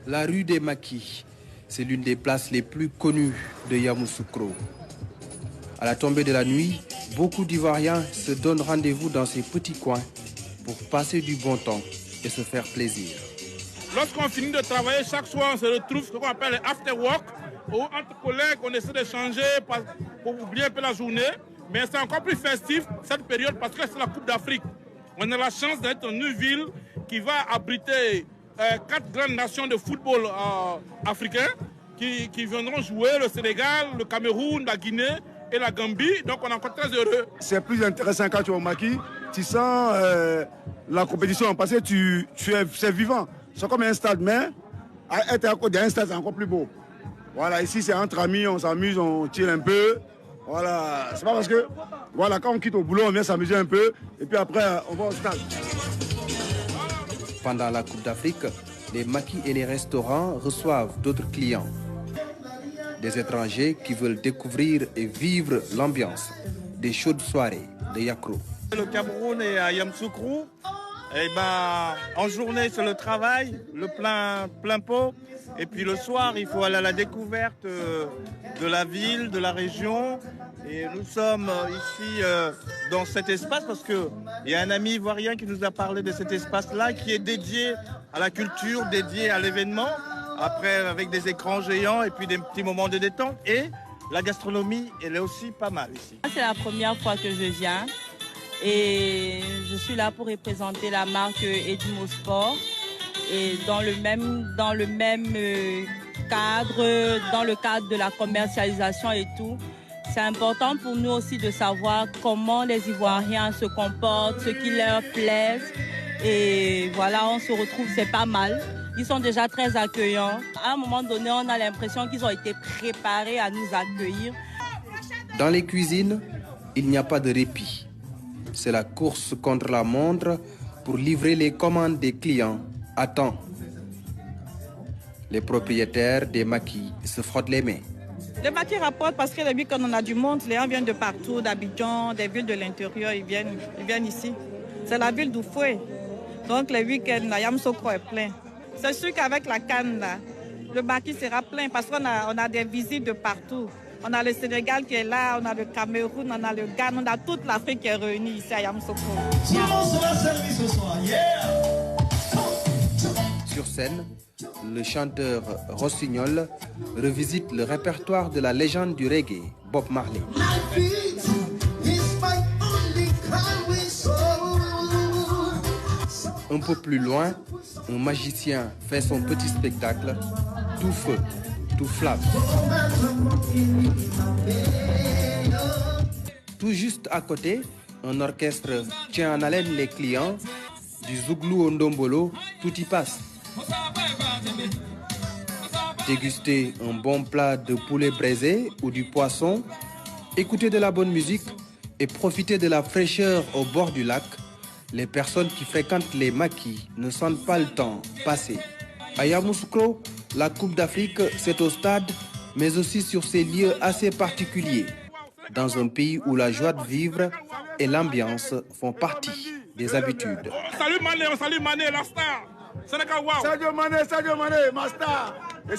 La rue des Maquis, c'est l'une des places les plus connues de Yamoussoukro. À la tombée de la nuit, beaucoup d'Ivoiriens se donnent rendez-vous dans ces petits coins pour passer du bon temps et se faire plaisir. Lorsqu'on finit de travailler, chaque soir, on se retrouve ce qu'on appelle les after work, où entre collègues, on essaie d'échanger pour oublier un peu la journée. Mais c'est encore plus festif cette période parce que c'est la Coupe d'Afrique. On a la chance d'être dans une ville qui va abriter 4 grandes nations de football africains qui viendront jouer: le Sénégal, le Cameroun, la Guinée et la Gambie. Donc on est encore très heureux. C'est plus intéressant quand tu es au Maquis. Tu sens la compétition parce que c'est vivant. C'est comme un stade, mais être à côté d'un stade, c'est encore plus beau. Voilà, ici c'est entre amis, on s'amuse, on tire un peu. Voilà, c'est pas parce que voilà, quand on quitte au boulot, on vient s'amuser un peu et puis après on va au stade. Pendant la Coupe d'Afrique, les maquis et les restaurants reçoivent d'autres clients. Des étrangers qui veulent découvrir et vivre l'ambiance des chaudes soirées de Yakro. Le Cameroun est à Yamoussoukro. En journée, c'est le travail, le plein pot. Et puis le soir, il faut aller à la découverte de la ville, de la région. Et nous sommes ici dans cet espace parce qu'il y a un ami ivoirien qui nous a parlé de cet espace-là qui est dédié à la culture, dédié à l'événement. Après, avec des écrans géants et puis des petits moments de détente. Et la gastronomie, elle est aussi pas mal ici. C'est la première fois que je viens. Et je suis là pour représenter la marque Edimo Sport. Et dans le même cadre, dans le cadre de la commercialisation et tout, c'est important pour nous aussi de savoir comment les Ivoiriens se comportent, ce qui leur plaît. Et voilà, on se retrouve, c'est pas mal. Ils sont déjà très accueillants. À un moment donné, on a l'impression qu'ils ont été préparés à nous accueillir. Dans les cuisines, il n'y a pas de répit. C'est la course contre la montre pour livrer les commandes des clients à temps. Les propriétaires des maquis se frottent les mains. Les maquis rapportent parce que vu qu'on en a du monde, les gens viennent de partout, d'Abidjan, des villes de l'intérieur, ils viennent ici. C'est la ville d'Oufoué. Donc les week-ends, Yamoussoukro est plein. C'est sûr qu'avec la canne, là, le maquis sera plein parce qu'on a des visites de partout. On a le Sénégal qui est là, on a le Cameroun, on a le Ghana, on a toute l'Afrique qui est réunie ici à Yamoussoukro. Sur scène, le chanteur Rossignol revisite le répertoire de la légende du reggae, Bob Marley. Un peu plus loin, un magicien fait son petit spectacle, tout feu, tout flamme. Tout juste à côté, un orchestre tient en haleine les clients. Du Zouglou au Ndombolo, tout y passe. Déguster un bon plat de poulet braisé ou du poisson, écouter de la bonne musique et profiter de la fraîcheur au bord du lac. Les personnes qui fréquentent les maquis ne sentent pas le temps passer. À Yamoussoukro, la Coupe d'Afrique, c'est au stade, mais aussi sur ces lieux assez particuliers. Dans un pays où la joie de vivre et l'ambiance font partie des habitudes. Salut Mané, la star. Sénégal, wow. Sadio Mané, ma star.